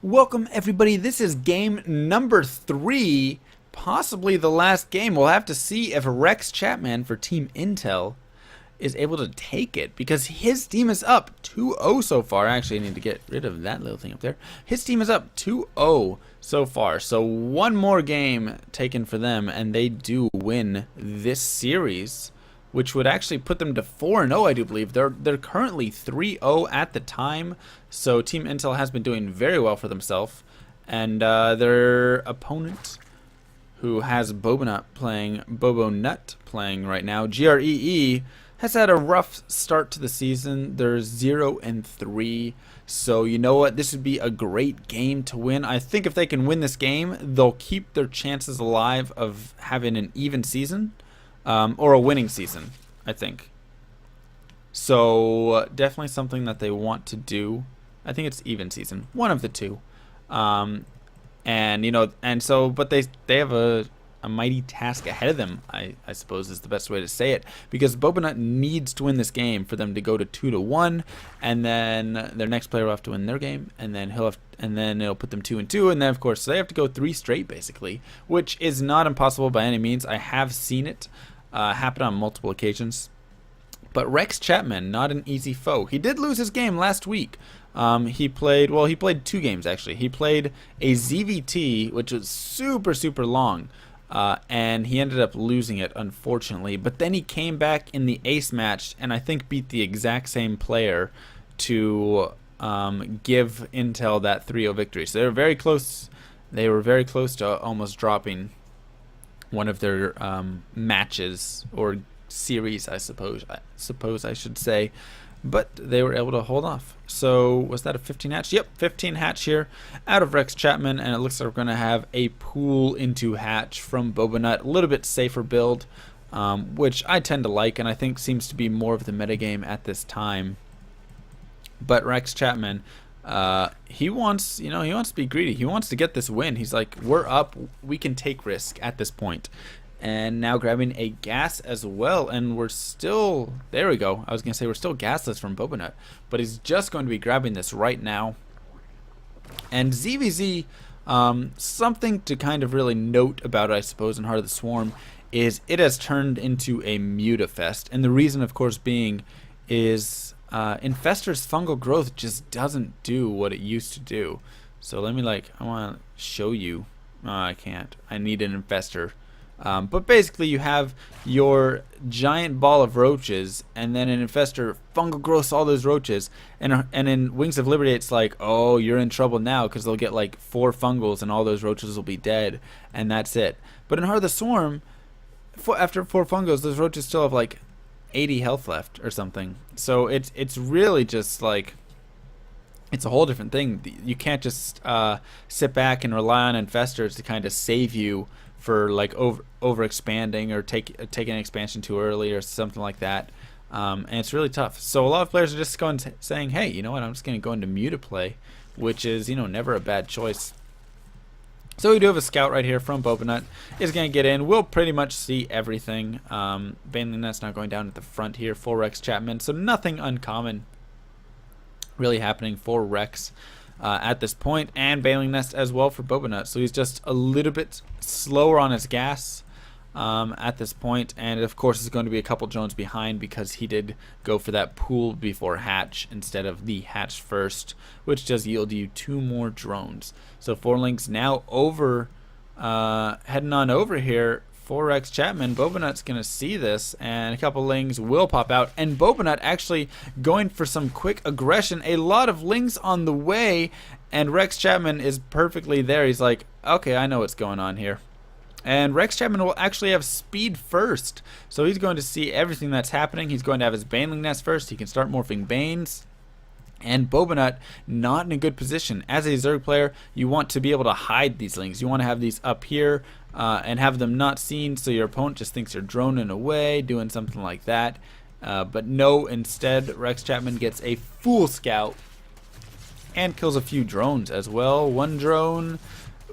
Welcome everybody, this is game number 3, possibly the last game. We'll have to see if Rex Chapman for Team Intel is able to take it, because his team is up 2-0 so far. Actually, I need to get rid of that little thing up there. His team is up 2-0 so far, so one more game taken for them and they do win this series, which would actually put them to 4-0, I do believe. They're currently 3-0 at the time, so Team Intel has been doing very well for themselves. And their opponent, who has Bobo Nut playing right now, GREE, has had a rough start to the season. They're 0-3, so you know what? This would be a great game to win. I think if they can win this game, they'll keep their chances alive of having an even season. Or a winning season, I think. So definitely something that they want to do. I think it's even season, one of the two. And you know, and so, but they have a mighty task ahead of them, I suppose is the best way to say it, because Bobo Nut needs to win this game for them to go to 2-1, and then their next player will have to win their game, and then it'll put them 2-2, and then of course they have to go 3 straight basically, which is not impossible by any means. I have seen it happen on multiple occasions. But Rex Chapman, not an easy foe. He did lose his game last week. He played 2 games actually. He played a ZVT, which was super long. And he ended up losing it, unfortunately. But then he came back in the ace match and I think beat the exact same player to give Intel that 3-0 victory. So they were very close. They were very close to almost dropping one of their matches or series, I suppose I should say. But they were able to hold off. So was that a 15 hatch? Yep, 15 hatch here out of Rex Chapman, and it looks like we're going to have a pool into hatch from Bobo Nut. A little bit safer build, which I tend to like, and I think seems to be more of the metagame at this time. But Rex Chapman, he wants to be greedy. He wants to get this win. He's like, we're up, we can take risk at this point. And now grabbing a gas as well, and we're still, there we go. I was gonna say we're still gasless from Bobo Nut, but he's just going to be grabbing this right now. And ZVZ, something to kind of really note about it, I suppose, in Heart of the Swarm, is it has turned into a Mutafest, and the reason, of course, being is Infestor's fungal growth just doesn't do what it used to do. So let me I want to show you. I can't. I need an Infestor. But basically you have your giant ball of roaches, and then an Infestor fungal growths all those roaches, and in Wings of Liberty it's like, oh, you're in trouble now, because they'll get like 4 fungals and all those roaches will be dead, and that's it. But in Heart of the Swarm, after 4 fungals, those roaches still have like 80 health left or something. So it's really just like, it's a whole different thing. You can't just sit back and rely on Infestors to kind of save you for like over expanding or taking an expansion too early or something like that, and it's really tough. So a lot of players are just saying, hey, you know what, I'm just going to go into Mutaplay, which is, you know, never a bad choice. So we do have a scout right here from Bobo Nut. Is going to get in. We'll pretty much see everything. Baneling Nest now going down at the front here for Rex Chapman, so nothing uncommon really happening for Rex at this point, and Baneling Nest as well for Bobo Nut. So he's just a little bit slower on his gas at this point, and of course is going to be a couple drones behind because he did go for that pool before hatch instead of the hatch first, which does yield you 2 more drones. So 4 links now over, heading on over here for Rex Chapman. Bobo Nut's going to see this, and a couple lings will pop out, and Bobo Nut actually going for some quick aggression. A lot of lings on the way, and Rex Chapman is perfectly there. He's like, okay, I know what's going on here. And Rex Chapman will actually have speed first, so he's going to see everything that's happening. He's going to have his Baneling Nest first. He can start morphing Banes. And Bobo Nut not in a good position. As a Zerg player, you want to be able to hide these lings. You want to have these up here and have them not seen, so your opponent just thinks you're droning away, doing something like that. But no, instead Rex Chapman gets a full scout and kills a few drones as well. 1 drone,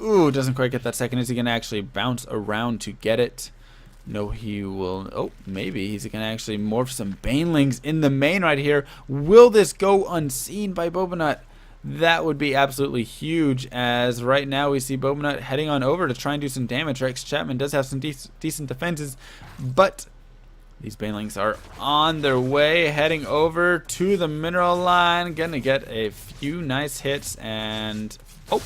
ooh, doesn't quite get that second. Is he going to actually bounce around to get it? No, he will. Oh, maybe he's going to actually morph some Banelings in the main right here. Will this go unseen by Bobo Nut? that would be absolutely huge, as right now we see Bobanut heading on over to try and do some damage. Rex Chapman does have some decent defenses, but these banelings are on their way, heading over to the mineral line. Gonna get a few nice hits, and oh,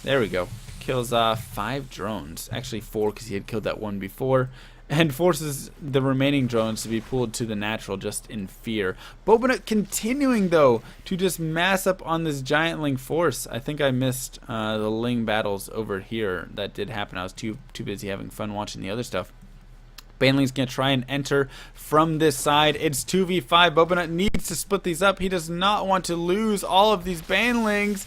there we go. Kills 5 drones. Actually 4, because he had killed that one before. And forces the remaining drones to be pulled to the natural just in fear. Bobanut continuing, though, to just mass up on this giant Ling force. I think I missed the Ling battles over here. That did happen. I was too busy having fun watching the other stuff. Baneling's going to try and enter from this side. It's 2v5. Bobanut needs to split these up. He does not want to lose all of these Banelings.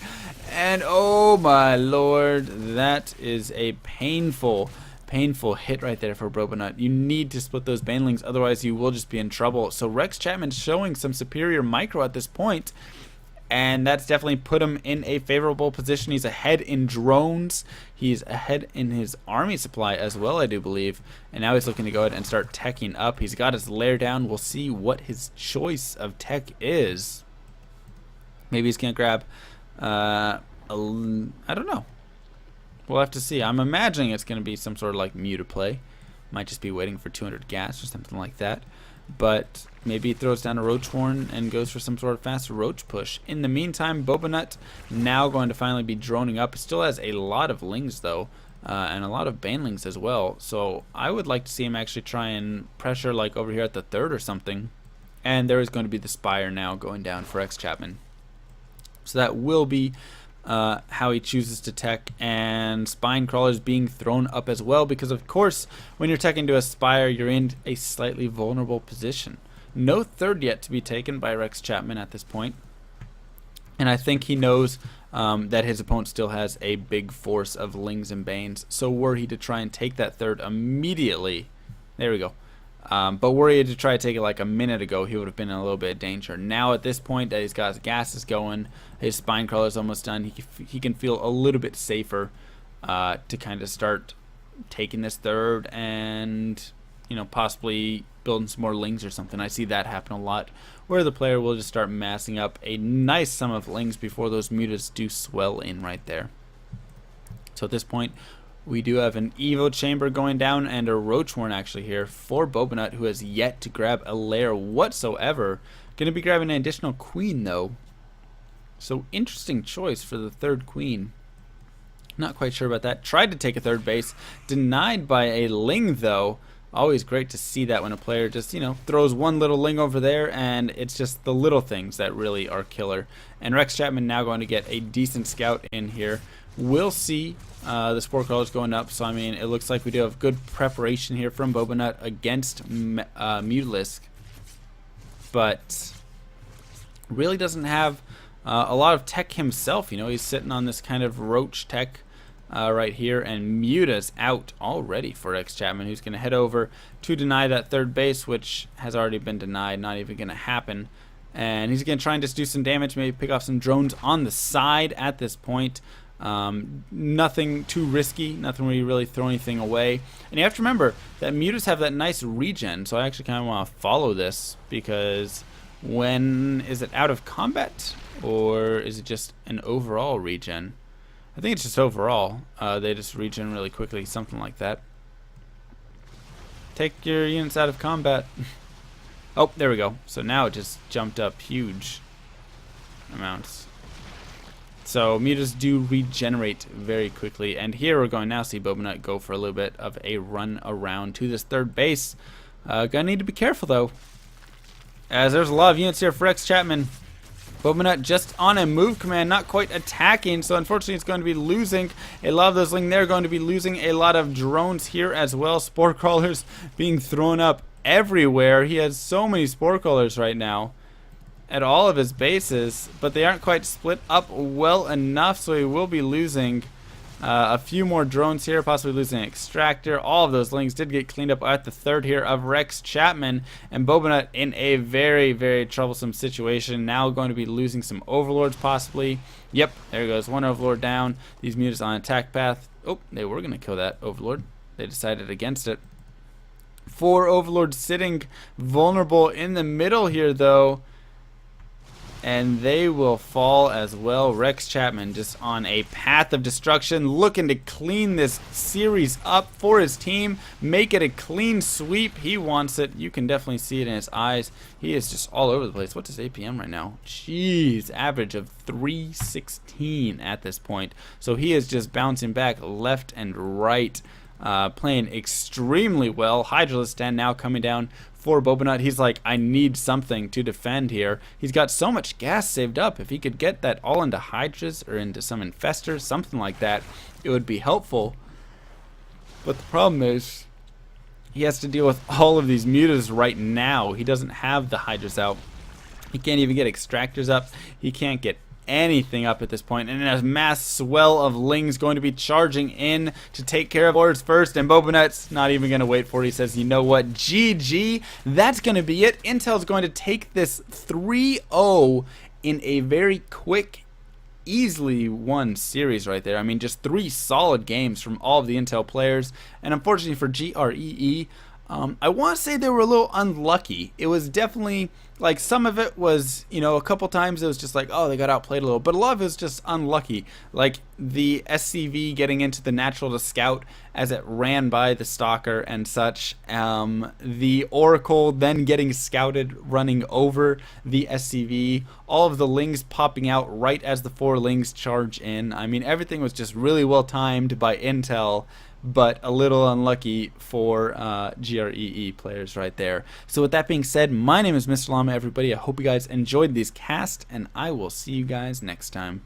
And oh my lord, that is a painful hit right there for Bobanut. You need to split those Banelings, otherwise you will just be in trouble. So Rex Chapman's showing some superior micro at this point, and that's definitely put him in a favorable position. He's ahead in drones. He's ahead in his army supply as well, I do believe. And now he's looking to go ahead and start teching up. He's got his lair down. We'll see what his choice of tech is. Maybe he's going to grab, I don't know. We'll have to see. I'm imagining it's going to be some sort of like Muta play. Might just be waiting for 200 gas or something like that. But maybe he throws down a Roach Horn and goes for some sort of fast Roach push. In the meantime, Bobanut now going to finally be droning up. Still has a lot of Lings though, and a lot of Banelings as well. So I would like to see him actually try and pressure like over here at the 3rd or something. And there is going to be the Spire now going down for Rex Chapman. So that will be how he chooses to tech, and Spine Crawlers being thrown up as well, because of course when you're teching to a Spire you're in a slightly vulnerable position. No 3rd yet to be taken by Rex Chapman at this point, and I think he knows that his opponent still has a big force of Lings and Banes, so were he to try and take that 3rd immediately, there we go. But were he to try to take it like a minute ago, he would have been in a little bit of danger. Now at this point that he's got his gases going, his Spine Crawler is almost done, he can feel a little bit safer to kind of start taking this 3rd and, you know, possibly building some more Lings or something. I see that happen a lot, where the player will just start massing up a nice sum of Lings before those Mutas do swell in right there. So at this point, we do have an Evo Chamber going down and a Roach Horn actually here for Bobanut, who has yet to grab a lair whatsoever. Going to be grabbing an additional Queen though. So interesting choice for the 3rd Queen. Not quite sure about that. Tried to take a 3rd base. Denied by a Ling though. Always great to see that when a player just, you know, throws one little Ling over there, and it's just the little things that really are killer. And Rex Chapman now going to get a decent scout in here. We'll see the Spore Crawlers going up, so I mean it looks like we do have good preparation here from Bobanut against Mutalisk, but really doesn't have a lot of tech himself. You know, he's sitting on this kind of Roach tech right here, and Muta's out already for Rex Chapman, who's going to head over to deny that 3rd base, which has already been denied, not even going to happen. And he's going to try and just do some damage, maybe pick off some drones on the side at this point. Nothing too risky, nothing where you really throw anything away. And you have to remember that Mutas have that nice regen, so I actually kind of want to follow this, because when is it out of combat, or is it just an overall regen? I think it's just overall. They just regen really quickly, something like that. Take your units out of combat. Oh, there we go. So now it just jumped up huge amounts. So Mutas do regenerate very quickly, and here we're going now see Bobanut go for a little bit of a run around to this 3rd base. Gonna need to be careful though, as there's a lot of units here for Rex Chapman. Bobanut just on a move command, not quite attacking, so unfortunately it's going to be losing a lot of those Ling. They're going to be losing a lot of drones here as well. Spore Crawlers being thrown up everywhere. He has so many Spore Crawlers right now at all of his bases, but they aren't quite split up well enough, so he will be losing a few more drones here, possibly losing an extractor. All of those Lings did get cleaned up at the 3rd here of Rex Chapman, and Bobanut in a very, very troublesome situation. Now going to be losing some Overlords possibly. Yep, there goes one Overlord down. These Mutas on attack path. Oh, they were going to kill that Overlord. They decided against it. 4 Overlords sitting vulnerable in the middle here though. and they will fall as well. Rex Chapman just on a path of destruction, looking to clean this series up for his team, make it a clean sweep. He wants it. You can definitely see it in his eyes. He is just all over the place. What's his APM right now? Jeez, average of 316 at this point. So he is just bouncing back left and right. Playing extremely well. Hydralistan now coming down for Bobanut. He's like, I need something to defend here. He's got so much gas saved up. If he could get that all into Hydras or into some Infestors, something like that, it would be helpful. But the problem is, he has to deal with all of these mutas right now. He doesn't have the Hydras out. He can't even get Extractors up. He can't get anything up at this point, and a mass swell of Lings going to be charging in to take care of Lords first, and Bobanut's not even going to wait for it. He says, you know what, GG, that's going to be it. Intel's going to take this 3-0 in a very quick, easily won series right there. I mean, just 3 solid games from all of the Intel players, and unfortunately for GREE, I want to say they were a little unlucky. It was definitely, like, some of it was, you know, a couple times it was just like, oh, they got outplayed a little. But a lot of it was just unlucky. Like the SCV getting into the natural to scout as it ran by the Stalker and such. The Oracle then getting scouted, running over the SCV. All of the Lings popping out right as the 4 Lings charge in. I mean, everything was just really well timed by Intel, but a little unlucky for GREE players right there. So with that being said, my name is MrLlama, everybody. I hope you guys enjoyed these casts, and I will see you guys next time.